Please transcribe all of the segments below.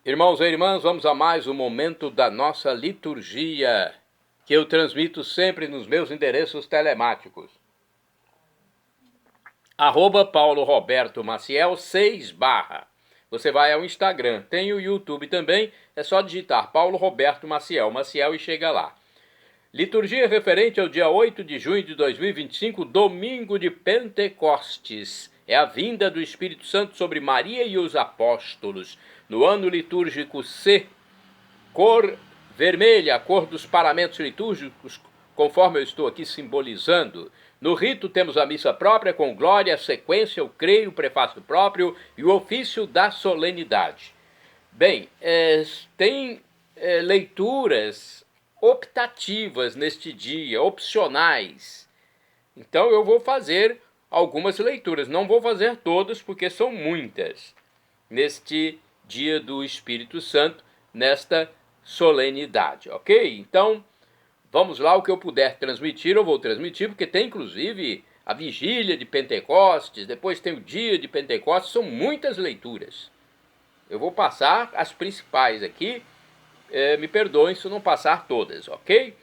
Irmãos e irmãs, vamos a mais um momento da nossa liturgia, que eu transmito sempre nos meus endereços telemáticos. @Paulo Roberto Maciel 6 /. Você vai ao Instagram, tem o YouTube também, é só digitar Paulo Roberto Maciel e chega lá. Liturgia referente ao dia 8 de junho de 2025, domingo de Pentecostes. É a vinda do Espírito Santo sobre Maria e os apóstolos. No ano litúrgico C, cor vermelha, a cor dos paramentos litúrgicos, conforme eu estou aqui simbolizando. No rito temos a missa própria com glória, sequência, o creio, o prefácio próprio e o ofício da solenidade. Bem, tem leituras optativas neste dia, opcionais. Então eu vou fazer algumas leituras, não vou fazer todas porque são muitas, neste dia do Espírito Santo, nesta solenidade, ok? Então, vamos lá, o que eu puder transmitir, eu vou transmitir, porque tem inclusive a vigília de Pentecostes, depois tem o dia de Pentecostes, são muitas leituras. Eu vou passar as principais aqui, me perdoem se eu não passar todas, ok?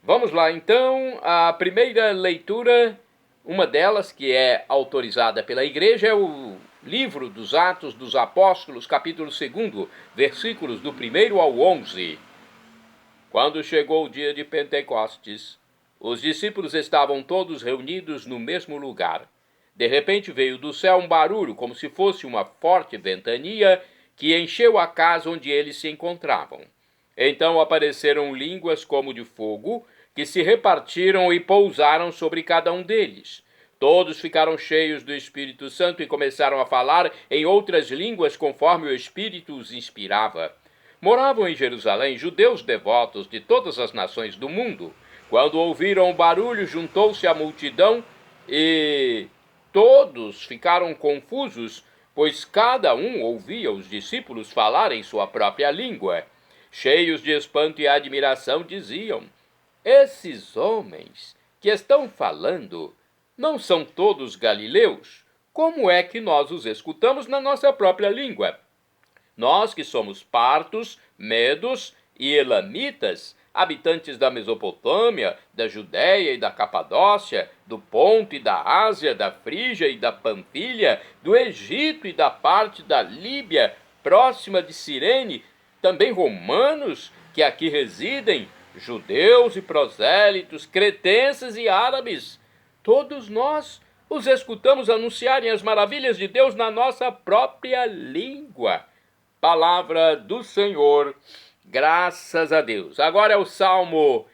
Vamos lá, então, a primeira leitura, uma delas que é autorizada pela igreja, é o livro dos Atos dos Apóstolos, capítulo 2, versículos do 1 ao 11. Quando chegou o dia de Pentecostes, os discípulos estavam todos reunidos no mesmo lugar. De repente veio do céu um barulho, como se fosse uma forte ventania, que encheu a casa onde eles se encontravam. Então apareceram línguas como de fogo, que se repartiram e pousaram sobre cada um deles. Todos ficaram cheios do Espírito Santo e começaram a falar em outras línguas conforme o Espírito os inspirava. Moravam em Jerusalém judeus devotos de todas as nações do mundo. Quando ouviram o barulho, juntou-se a multidão e todos ficaram confusos, pois cada um ouvia os discípulos falar em sua própria língua. Cheios de espanto e admiração, diziam: esses homens que estão falando não são todos galileus? Como é que nós os escutamos na nossa própria língua? Nós que somos partos, medos e elamitas, habitantes da Mesopotâmia, da Judéia e da Capadócia, do Ponto e da Ásia, da Frígia e da Panfilha, do Egito e da parte da Líbia, próxima de Cirene, também romanos que aqui residem, judeus e prosélitos, cretenses e árabes, todos nós os escutamos anunciarem as maravilhas de Deus na nossa própria língua. Palavra do Senhor, graças a Deus. Agora é o Salmo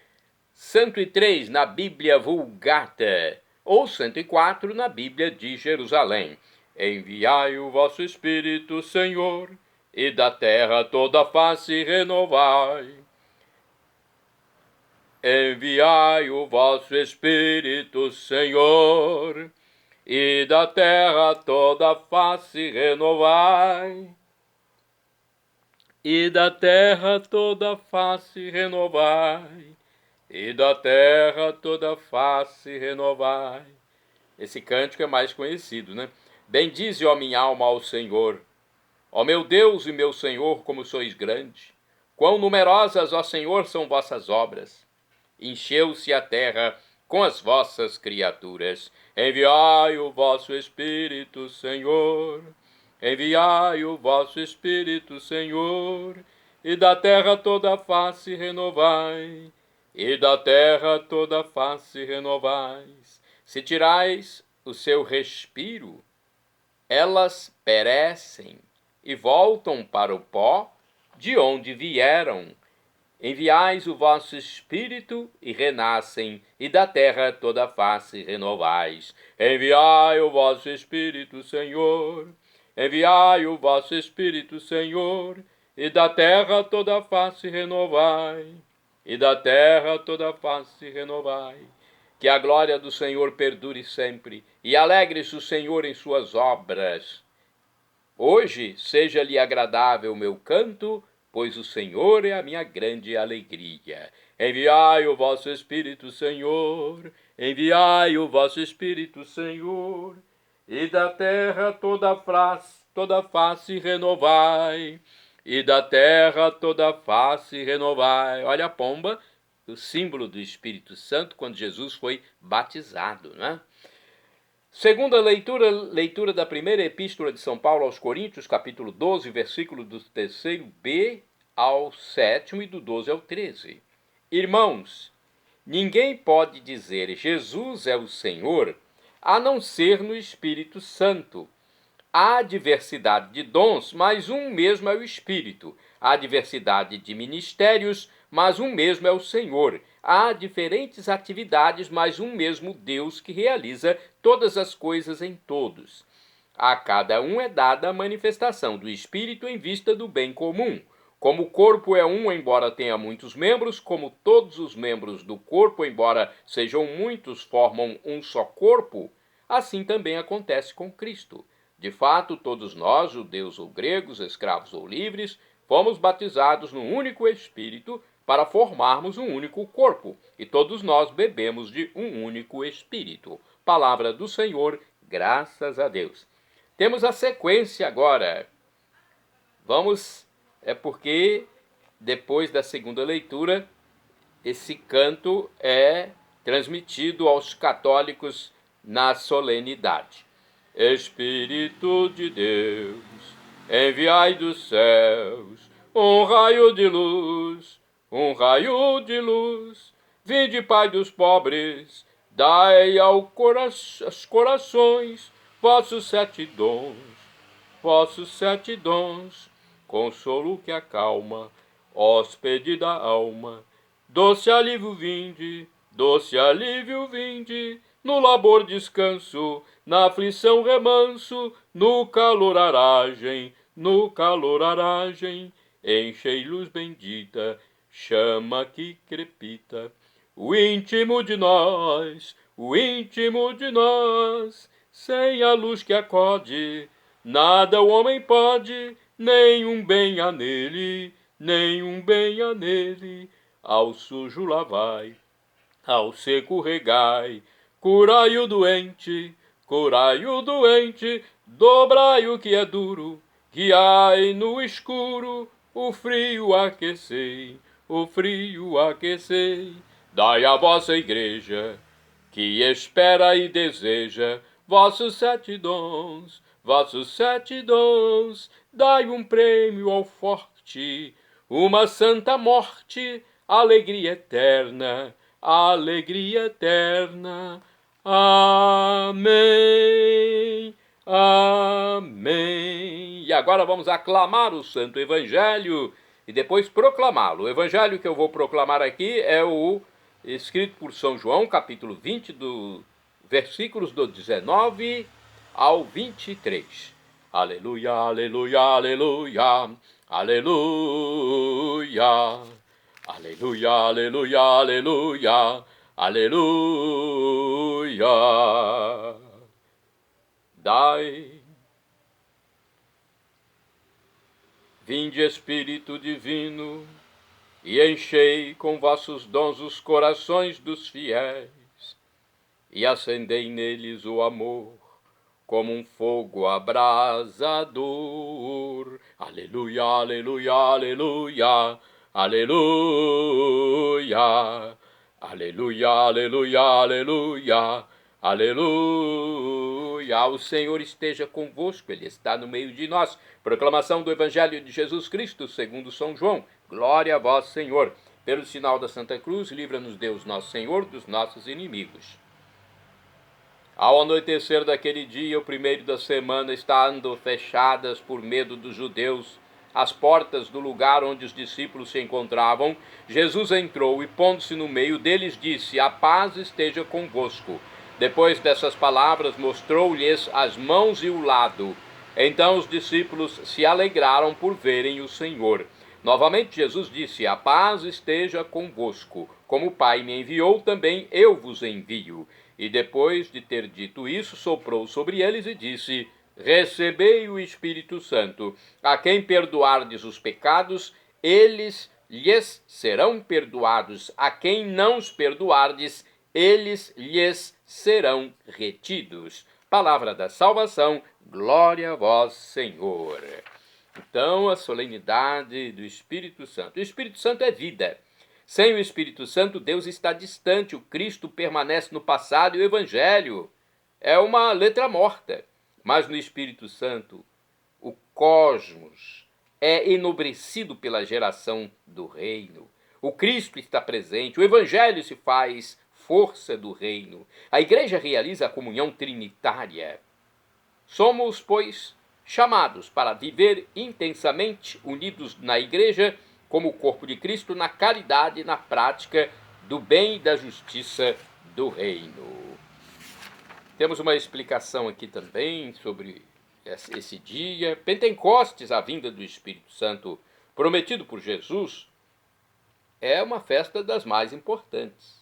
103 na Bíblia Vulgata, ou 104 na Bíblia de Jerusalém. Enviai o vosso Espírito, Senhor, e da terra toda a face renovai. Enviai o vosso Espírito, Senhor, e da terra toda a face renovai. E da terra toda a face renovai, e da terra toda a face renovai. Esse cântico é mais conhecido, né? Bendize, ó minha alma, ao Senhor. Ó meu Deus e meu Senhor, como sois grande. Quão numerosas, ó Senhor, são vossas obras. Encheu-se a terra com as vossas criaturas. Enviai o vosso Espírito, Senhor. Enviai o vosso Espírito, Senhor, e da terra toda a face renovai, e da terra toda a face renovais. Se tirais o seu respiro, elas perecem e voltam para o pó de onde vieram. Enviais o vosso Espírito e renascem, e da terra toda a face renovais. Enviai o vosso Espírito, Senhor. Enviai o vosso Espírito, Senhor, e da terra toda a face renovai, e da terra toda a face renovai. Que a glória do Senhor perdure sempre, e alegre-se o Senhor em suas obras. Hoje seja-lhe agradável o meu canto, pois o Senhor é a minha grande alegria. Enviai o vosso Espírito, Senhor, enviai o vosso Espírito, Senhor, e da terra toda a face renovai, e da terra toda a face renovai. Olha a pomba, o símbolo do Espírito Santo, quando Jesus foi batizado, né? Segunda leitura da primeira epístola de São Paulo aos Coríntios, capítulo 12, versículo do 3b ao 7 e do 12 ao 13. Irmãos, ninguém pode dizer Jesus é o Senhor, a não ser no Espírito Santo. Há diversidade de dons, mas um mesmo é o Espírito. Há diversidade de ministérios, mas um mesmo é o Senhor. Há diferentes atividades, mas um mesmo Deus que realiza todas as coisas em todos. A cada um é dada a manifestação do Espírito em vista do bem comum. Como o corpo é um, embora tenha muitos membros, como todos os membros do corpo, embora sejam muitos, formam um só corpo, assim também acontece com Cristo. De fato, todos nós, judeus ou gregos, escravos ou livres, fomos batizados num único Espírito para formarmos um único corpo, e todos nós bebemos de um único Espírito. Palavra do Senhor, graças a Deus. Temos a sequência agora. É porque depois da segunda leitura, esse canto é transmitido aos católicos na solenidade. Espírito de Deus, enviai dos céus um raio de luz, vinde, Pai dos pobres, dai aos corações vossos sete dons, consolo que acalma, hóspede da alma, doce alívio vinde, no labor descanso, na aflição remanso, no calor aragem, enchei luz bendita, chama que crepita, o íntimo de nós, sem a luz que acode, nada o homem pode, nenhum bem há nele, ao sujo lavai, ao seco regai, curai o doente, dobrai o que é duro, guiai no escuro, o frio aquecei, dai à vossa igreja, que espera e deseja, vossos sete dons, dai um prêmio ao forte, uma santa morte, alegria eterna, amém, amém. E agora vamos aclamar o Santo Evangelho e depois proclamá-lo. O Evangelho que eu vou proclamar aqui é o escrito por São João, capítulo 20, versículos do 19 ao 23. Aleluia, aleluia, aleluia, aleluia. Aleluia, aleluia, aleluia, aleluia. Vinde, Espírito Divino, e enchei com vossos dons os corações dos fiéis, e acendei neles o amor, como um fogo abrasador. Aleluia, aleluia, aleluia, aleluia, aleluia, aleluia, aleluia, aleluia. O Senhor esteja convosco, Ele está no meio de nós. Proclamação do Evangelho de Jesus Cristo, segundo São João. Glória a vós, Senhor. Pelo sinal da Santa Cruz, livra-nos Deus, nosso Senhor, dos nossos inimigos. Ao anoitecer daquele dia, o primeiro da semana, estando fechadas por medo dos judeus as portas do lugar onde os discípulos se encontravam, Jesus entrou e, pondo-se no meio deles, disse: a paz esteja convosco. Depois dessas palavras, mostrou-lhes as mãos e o lado. Então os discípulos se alegraram por verem o Senhor. Novamente Jesus disse: a paz esteja convosco. Como o Pai me enviou, também eu vos envio. E depois de ter dito isso, soprou sobre eles e disse: recebei o Espírito Santo. A quem perdoardes os pecados, eles lhes serão perdoados. A quem não os perdoardes, eles lhes serão retidos. Palavra da salvação, glória a vós, Senhor. Então, a solenidade do Espírito Santo. O Espírito Santo é vida. Sem o Espírito Santo, Deus está distante, o Cristo permanece no passado e o Evangelho é uma letra morta. Mas no Espírito Santo, o cosmos é enobrecido pela geração do reino. O Cristo está presente, o Evangelho se faz força do reino. A Igreja realiza a comunhão trinitária. Somos, pois, chamados para viver intensamente unidos na Igreja como o corpo de Cristo, na caridade e na prática do bem e da justiça do reino. Temos uma explicação aqui também sobre esse dia. Pentecostes, a vinda do Espírito Santo prometido por Jesus, é uma festa das mais importantes.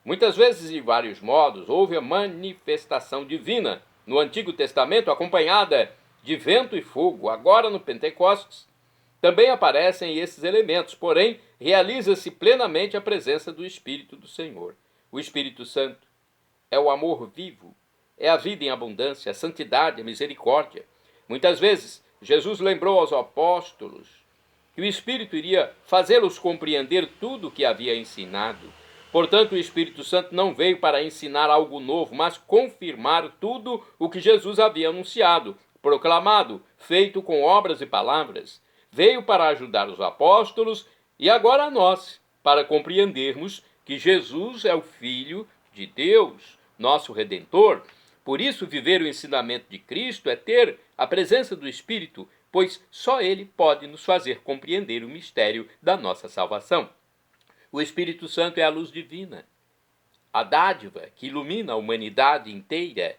Muitas vezes, de vários modos, houve a manifestação divina no Antigo Testamento, acompanhada de vento e fogo. Agora, no Pentecostes, também aparecem esses elementos, porém, realiza-se plenamente a presença do Espírito do Senhor. O Espírito Santo é o amor vivo, é a vida em abundância, a santidade, a misericórdia. Muitas vezes, Jesus lembrou aos apóstolos que o Espírito iria fazê-los compreender tudo o que havia ensinado. Portanto, o Espírito Santo não veio para ensinar algo novo, mas confirmar tudo o que Jesus havia anunciado, proclamado, feito com obras e palavras. Veio para ajudar os apóstolos e agora a nós, para compreendermos que Jesus é o Filho de Deus, nosso Redentor. Por isso, viver o ensinamento de Cristo é ter a presença do Espírito, pois só Ele pode nos fazer compreender o mistério da nossa salvação. O Espírito Santo é a luz divina, a dádiva que ilumina a humanidade inteira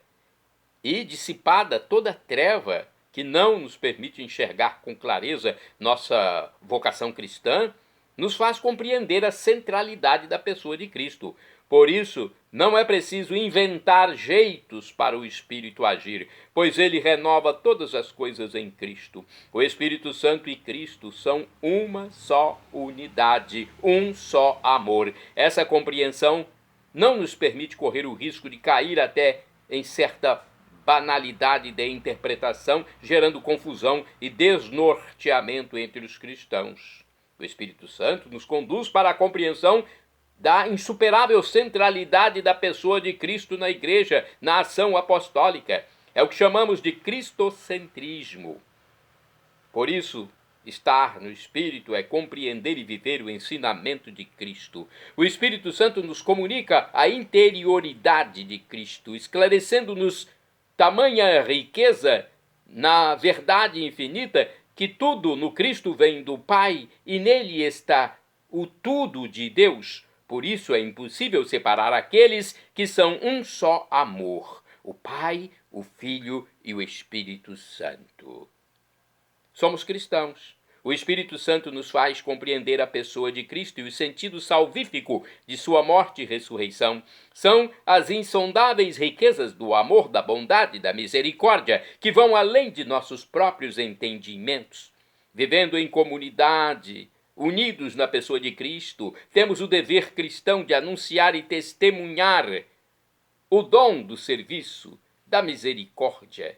e, dissipada toda treva que não nos permite enxergar com clareza nossa vocação cristã, nos faz compreender a centralidade da pessoa de Cristo. Por isso, não é preciso inventar jeitos para o Espírito agir, pois ele renova todas as coisas em Cristo. O Espírito Santo e Cristo são uma só unidade, um só amor. Essa compreensão não nos permite correr o risco de cair até em certa banalidade de interpretação, gerando confusão e desnorteamento entre os cristãos. O Espírito Santo nos conduz para a compreensão da insuperável centralidade da pessoa de Cristo na Igreja, na ação apostólica. É o que chamamos de cristocentrismo. Por isso, estar no Espírito é compreender e viver o ensinamento de Cristo. O Espírito Santo nos comunica a interioridade de Cristo, esclarecendo-nos tamanha riqueza na verdade infinita que tudo no Cristo vem do Pai e nele está o tudo de Deus. Por isso é impossível separar aqueles que são um só amor, o Pai, o Filho e o Espírito Santo. Somos cristãos. O Espírito Santo nos faz compreender a pessoa de Cristo e o sentido salvífico de sua morte e ressurreição. São as insondáveis riquezas do amor, da bondade, da misericórdia, que vão além de nossos próprios entendimentos. Vivendo em comunidade, unidos na pessoa de Cristo, temos o dever cristão de anunciar e testemunhar o dom do serviço, da misericórdia.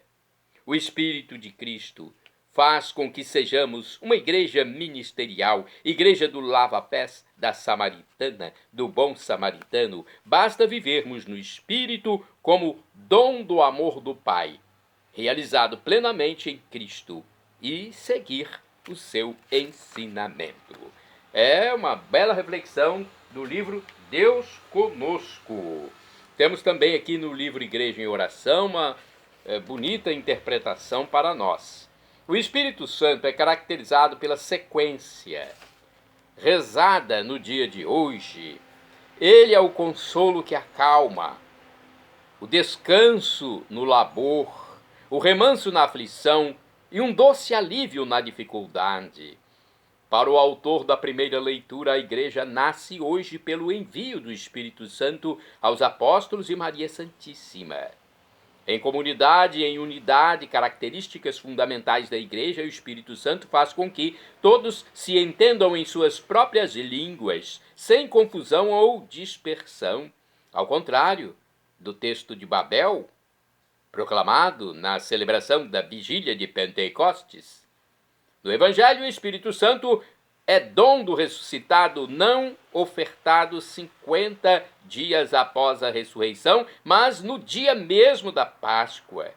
O Espírito de Cristo faz com que sejamos uma igreja ministerial, igreja do lava-pés, da samaritana, do bom samaritano. Basta vivermos no Espírito como dom do amor do Pai, realizado plenamente em Cristo, e seguir o seu ensinamento. É uma bela reflexão do livro Deus Conosco. Temos também aqui no livro Igreja em Oração uma bonita interpretação para nós. O Espírito Santo é caracterizado pela sequência rezada no dia de hoje. Ele é o consolo que acalma, o descanso no labor, o remanso na aflição e um doce alívio na dificuldade. Para o autor da primeira leitura, a Igreja nasce hoje pelo envio do Espírito Santo aos apóstolos e Maria Santíssima. Em comunidade e em unidade, características fundamentais da Igreja, o Espírito Santo faz com que todos se entendam em suas próprias línguas, sem confusão ou dispersão. Ao contrário do texto de Babel, proclamado na celebração da vigília de Pentecostes, No Evangelho, o Espírito Santo é dom do ressuscitado não ofertado 50 dias após a ressurreição, mas no dia mesmo da Páscoa.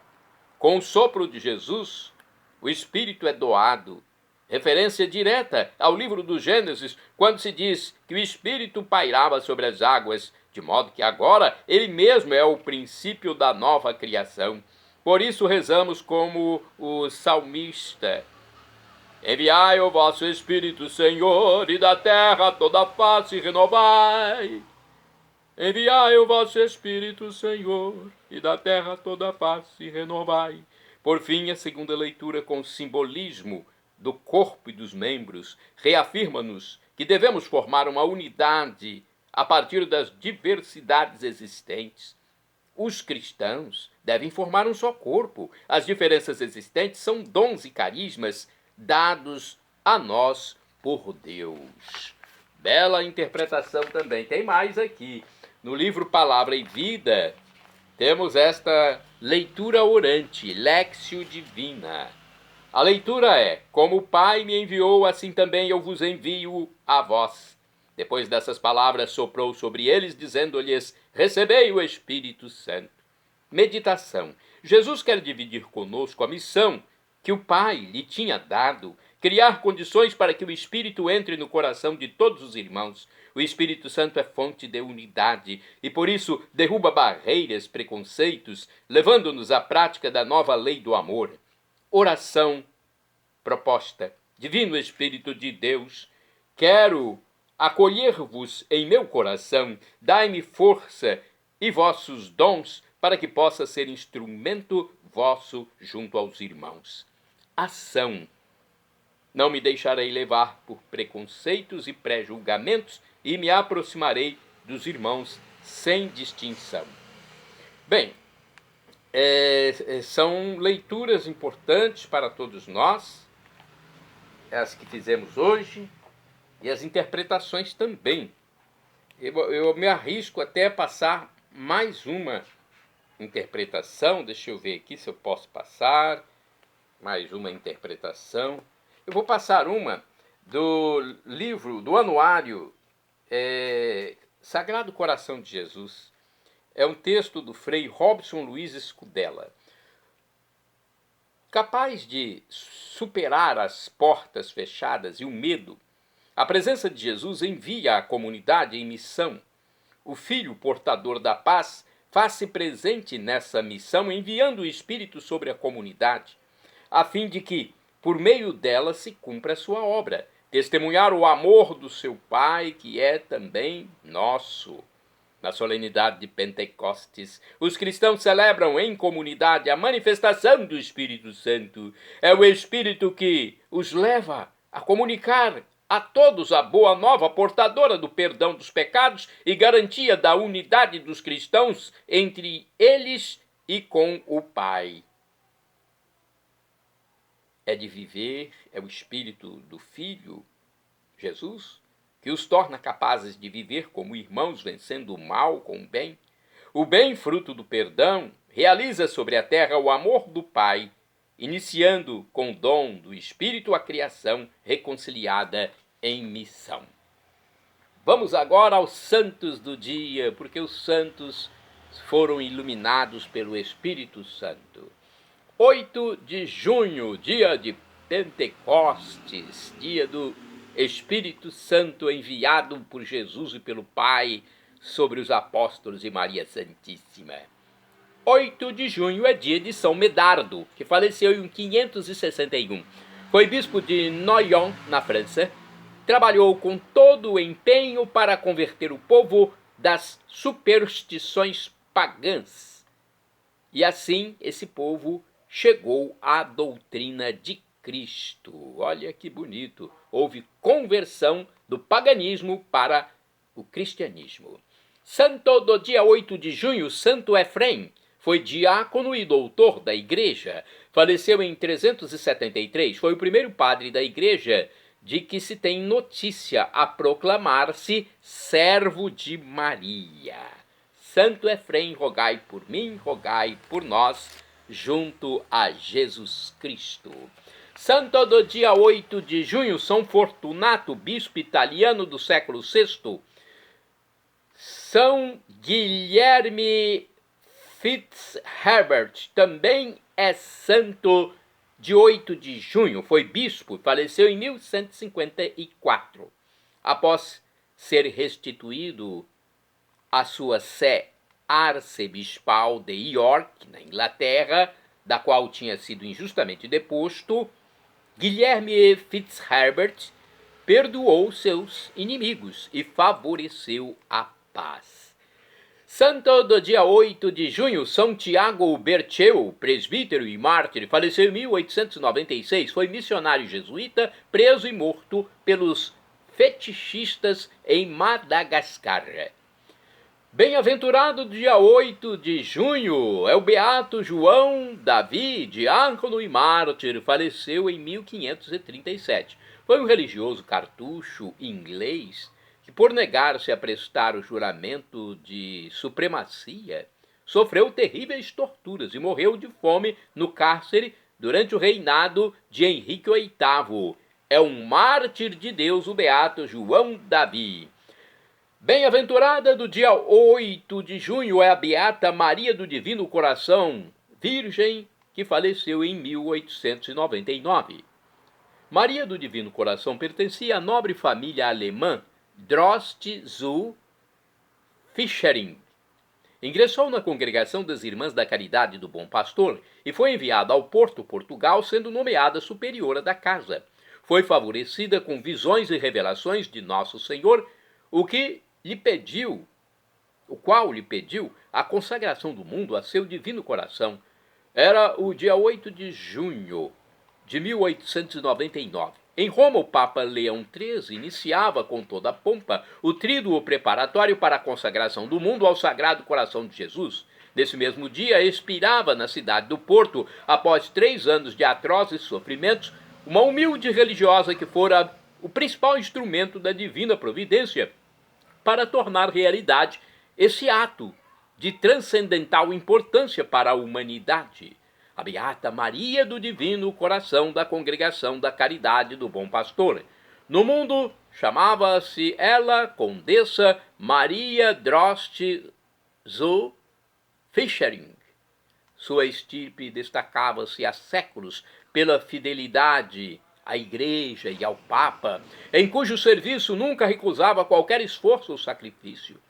Com o sopro de Jesus, o Espírito é doado. Referência direta ao livro do Gênesis, quando se diz que o Espírito pairava sobre as águas, de modo que agora ele mesmo é o princípio da nova criação. Por isso rezamos como o salmista: enviai o vosso Espírito, Senhor, e da terra toda a face renovai. Enviai o vosso Espírito, Senhor, e da terra toda a face renovai. Por fim, a segunda leitura com o simbolismo do corpo e dos membros reafirma-nos que devemos formar uma unidade a partir das diversidades existentes. Os cristãos devem formar um só corpo. As diferenças existentes são dons e carismas dados a nós por Deus. Bela interpretação também. Tem mais aqui. No livro Palavra e Vida, temos esta leitura orante, Léxio Divina. A leitura é: como o Pai me enviou, assim também eu vos envio a vós. Depois dessas palavras, soprou sobre eles, dizendo-lhes: recebei o Espírito Santo. Meditação. Jesus quer dividir conosco a missão que o Pai lhe tinha dado, criar condições para que o Espírito entre no coração de todos os irmãos. O Espírito Santo é fonte de unidade e, por isso, derruba barreiras, preconceitos, levando-nos à prática da nova lei do amor. Oração proposta. Divino Espírito de Deus, quero acolher-vos em meu coração, dai-me força e vossos dons para que possa ser instrumento vosso junto aos irmãos. Ação. Não me deixarei levar por preconceitos e pré-julgamentos e me aproximarei dos irmãos sem distinção. Bem, são leituras importantes para todos nós, as que fizemos hoje, e as interpretações também. Eu me arrisco até a passar mais uma interpretação. Deixa eu ver aqui se eu posso passar mais uma interpretação. Eu vou passar uma do livro, do anuário Sagrado Coração de Jesus. É um texto do Frei Robson Luiz Scudella. Capaz de superar as portas fechadas e o medo, a presença de Jesus envia a comunidade em missão. O Filho portador da paz faz-se presente nessa missão, enviando o Espírito sobre a comunidade, a fim de que, por meio dela, se cumpra a sua obra, testemunhar o amor do seu Pai, que é também nosso. Na solenidade de Pentecostes, os cristãos celebram em comunidade a manifestação do Espírito Santo. É o Espírito que os leva a comunicar a todos a boa nova portadora do perdão dos pecados e garantia da unidade dos cristãos entre eles e com o Pai. É de viver, é o Espírito do Filho, Jesus, que os torna capazes de viver como irmãos, vencendo o mal com o bem. O bem, fruto do perdão, realiza sobre a terra o amor do Pai, iniciando com o dom do Espírito a criação reconciliada em missão. Vamos agora aos santos do dia, porque os santos foram iluminados pelo Espírito Santo. 8 de junho, dia de Pentecostes, dia do Espírito Santo enviado por Jesus e pelo Pai sobre os apóstolos e Maria Santíssima. 8 de junho é dia de São Medardo, que faleceu em 561. Foi bispo de Noyon, na França. Trabalhou com todo o empenho para converter o povo das superstições pagãs. E assim esse povo chegou à doutrina de Cristo. Olha que bonito. Houve conversão do paganismo para o cristianismo. Santo do dia 8 de junho, Santo Efrem. Foi diácono e doutor da igreja. Faleceu em 373. Foi o primeiro padre da igreja de que se tem notícia a proclamar-se servo de Maria. Santo Efrem, rogai por mim, rogai por nós, junto a Jesus Cristo. Santo do dia 8 de junho, São Fortunato, bispo italiano do século VI. São Guilherme Fitzherbert, também é santo de 8 de junho. Foi bispo, faleceu em 1154. Após ser restituído à sua sé arcebispal de York, na Inglaterra, da qual tinha sido injustamente deposto, Guilherme Fitzherbert perdoou seus inimigos e favoreceu a paz. Santo do dia 8 de junho, São Tiago Bercheu, presbítero e mártir, faleceu em 1896. Foi missionário jesuíta, preso e morto pelos fetichistas em Madagascar. Bem-aventurado dia 8 de junho é o beato João Davi, diácono e mártir, faleceu em 1537. Foi um religioso cartucho inglês que, por negar-se a prestar o juramento de supremacia, sofreu terríveis torturas e morreu de fome no cárcere durante o reinado de Henrique VIII. É um mártir de Deus, o beato João Davi. Bem-aventurada do dia 8 de junho é a beata Maria do Divino Coração, virgem, que faleceu em 1899. Maria do Divino Coração pertencia à nobre família alemã Droste zu Fischering. Ingressou na congregação das Irmãs da Caridade do Bom Pastor e foi enviada ao Porto, Portugal, sendo nomeada superiora da casa. Foi favorecida com visões e revelações de Nosso Senhor, o qual lhe pediu a consagração do mundo a seu divino coração. Era o dia 8 de junho de 1899. Em Roma, o Papa Leão XIII iniciava com toda a pompa o tríduo preparatório para a consagração do mundo ao Sagrado Coração de Jesus. Nesse mesmo dia, expirava na cidade do Porto, após 3 anos de atrozes sofrimentos, uma humilde religiosa que fora o principal instrumento da divina providência para tornar realidade esse ato de transcendental importância para a humanidade. A beata Maria do Divino Coração da Congregação da Caridade do Bom Pastor. No mundo, chamava-se ela Condessa Maria Droste zu Fischering. Sua estirpe destacava-se há séculos pela fidelidade à Igreja e ao Papa, em cujo serviço nunca recusava qualquer esforço ou sacrifício.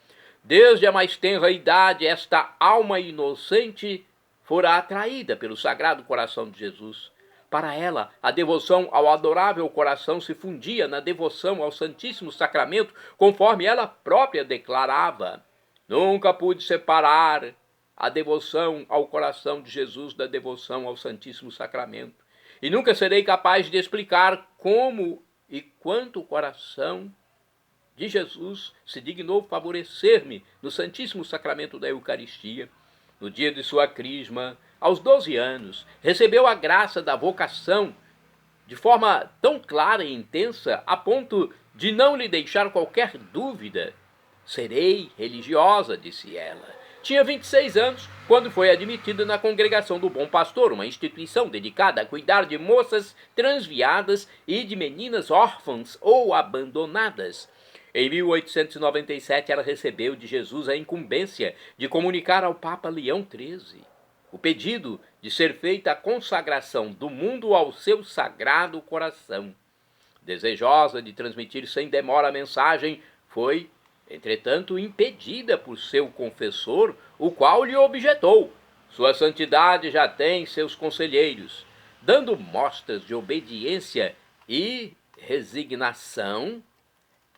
Desde a mais tenra idade, esta alma inocente fora atraída pelo Sagrado Coração de Jesus. Para ela, a devoção ao adorável coração se fundia na devoção ao Santíssimo Sacramento, conforme ela própria declarava. Nunca pude separar a devoção ao coração de Jesus da devoção ao Santíssimo Sacramento. E nunca serei capaz de explicar como e quanto o coração de Jesus se dignou favorecer-me no Santíssimo Sacramento da Eucaristia. No dia de sua crisma, aos 12 anos, recebeu a graça da vocação de forma tão clara e intensa, a ponto de não lhe deixar qualquer dúvida. Serei religiosa, disse ela. Tinha 26 anos quando foi admitida na Congregação do Bom Pastor, uma instituição dedicada a cuidar de moças transviadas e de meninas órfãs ou abandonadas. Em 1897, ela recebeu de Jesus a incumbência de comunicar ao Papa Leão XIII o pedido de ser feita a consagração do mundo ao seu sagrado coração. Desejosa de transmitir sem demora a mensagem, foi, entretanto, impedida por seu confessor, o qual lhe objetou: Sua Santidade já tem seus conselheiros. Dando mostras de obediência e resignação,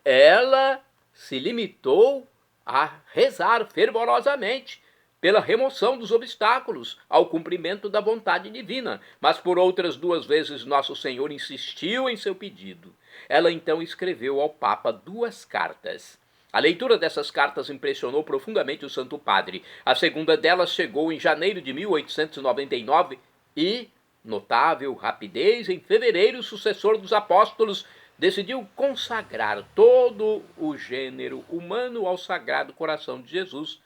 ela se limitou a rezar fervorosamente pela remoção dos obstáculos ao cumprimento da vontade divina, mas por outras 2 vezes Nosso Senhor insistiu em seu pedido. Ela então escreveu ao Papa 2 cartas. A leitura dessas cartas impressionou profundamente o Santo Padre. A segunda delas chegou em janeiro de 1899 e, notável rapidez, em fevereiro, o sucessor dos apóstolos decidiu consagrar todo o gênero humano ao Sagrado Coração de Jesus.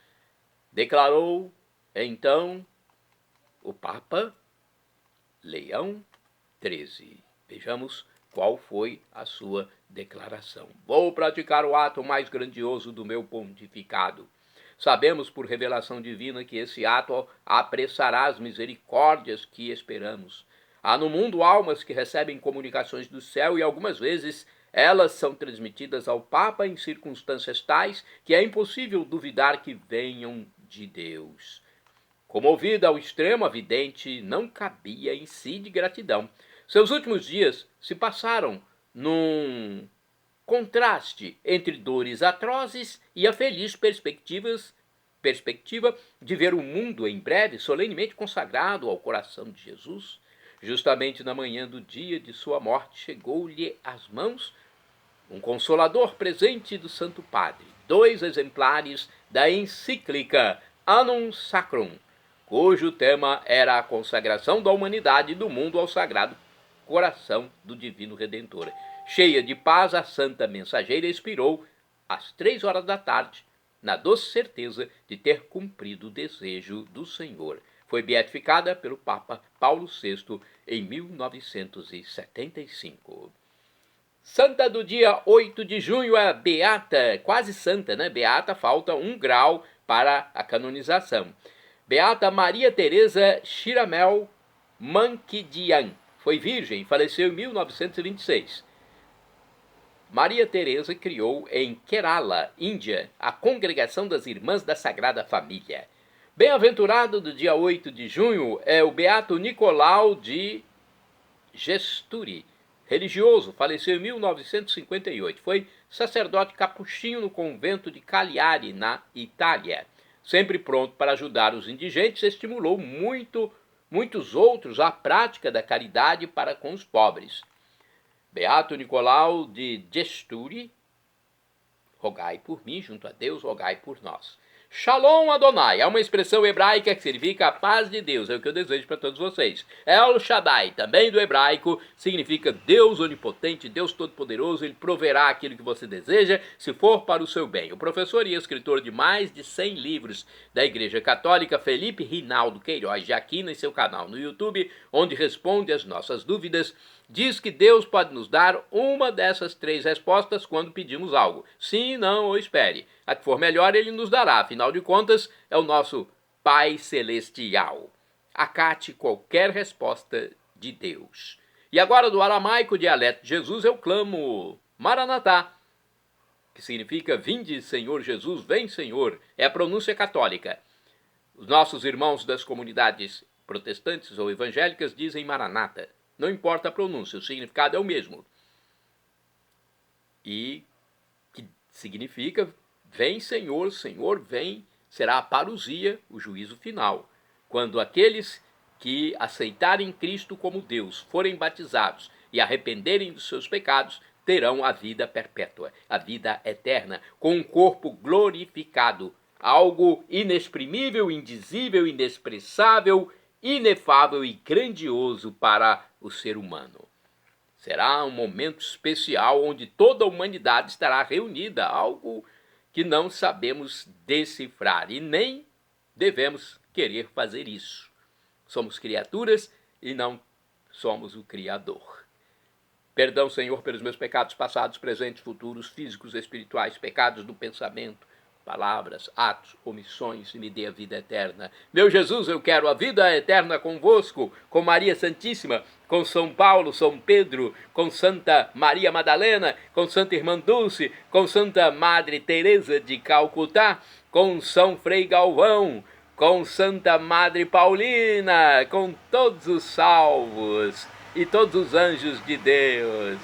Declarou, então, o Papa Leão 13. Vejamos qual foi a sua declaração. Vou praticar o ato mais grandioso do meu pontificado. Sabemos por revelação divina que esse ato apressará as misericórdias que esperamos. Há no mundo almas que recebem comunicações do céu e algumas vezes elas são transmitidas ao Papa em circunstâncias tais que é impossível duvidar que venham de Deus. Comovida ao extremo, a vidente não cabia em si de gratidão. Seus últimos dias se passaram num contraste entre dores atrozes e a feliz perspectiva de ver o mundo em breve solenemente consagrado ao coração de Jesus. Justamente na manhã do dia de sua morte chegou-lhe às mãos um consolador presente do Santo Padre, 2 exemplares da encíclica Annum Sacrum, cujo tema era a consagração da humanidade e do mundo ao sagrado coração do Divino Redentor. Cheia de paz, a santa mensageira expirou às 3 horas da tarde, na doce certeza de ter cumprido o desejo do Senhor. Foi beatificada pelo Papa Paulo VI em 1975. Santa do dia 8 de junho é beata, quase santa, né? Beata, falta 1 grau para a canonização. Beata Maria Teresa Chiramel Mankidian. Foi virgem, faleceu em 1926. Maria Teresa criou em Kerala, Índia, a Congregação das Irmãs da Sagrada Família. Bem-aventurado do dia 8 de junho é o beato Nicolau de Gesturi, religioso, faleceu em 1958. Foi sacerdote capuchinho no convento de Cagliari, na Itália. Sempre pronto para ajudar os indigentes, estimulou muitos outros à prática da caridade para com os pobres. Beato Nicolau de Gesturi, rogai por mim, junto a Deus, rogai por nós. Shalom Adonai é uma expressão hebraica que significa a paz de Deus, é o que eu desejo para todos vocês. El Shaddai, também do hebraico, significa Deus onipotente, Deus todo-poderoso, ele proverá aquilo que você deseja, se for para o seu bem. O professor e escritor de mais de 100 livros da Igreja Católica, Felipe Rinaldo Queiroz de Aquino, em seu canal no YouTube, onde responde às nossas dúvidas, diz que Deus pode nos dar uma dessas 3 respostas quando pedimos algo. Sim, não ou espere. A que for melhor ele nos dará, afinal de contas é o nosso Pai Celestial. Acate qualquer resposta de Deus. E agora do aramaico dialeto de Jesus eu clamo Maranatá, que significa vinde Senhor Jesus, vem Senhor, é a pronúncia católica. Os nossos irmãos das comunidades protestantes ou evangélicas dizem Maranata. Não importa a pronúncia, o significado é o mesmo. E que significa, vem Senhor, Senhor vem, será a parousia, o juízo final. Quando aqueles que aceitarem Cristo como Deus, forem batizados e arrependerem dos seus pecados, terão a vida perpétua, a vida eterna, com um corpo glorificado, algo inexprimível, indizível, inexpressável, inefável e grandioso para o ser humano. Será um momento especial onde toda a humanidade estará reunida, algo que não sabemos decifrar e nem devemos querer fazer isso. Somos criaturas e não somos o Criador. Perdão, Senhor, pelos meus pecados passados, presentes, futuros, físicos, espirituais, pecados do pensamento, palavras, atos, omissões, e me dê a vida eterna. Meu Jesus, eu quero a vida eterna convosco, com Maria Santíssima, com São Paulo, São Pedro, com Santa Maria Madalena, com Santa Irmã Dulce, com Santa Madre Teresa de Calcutá, com São Frei Galvão, com Santa Madre Paulina, com todos os salvos e todos os anjos de Deus.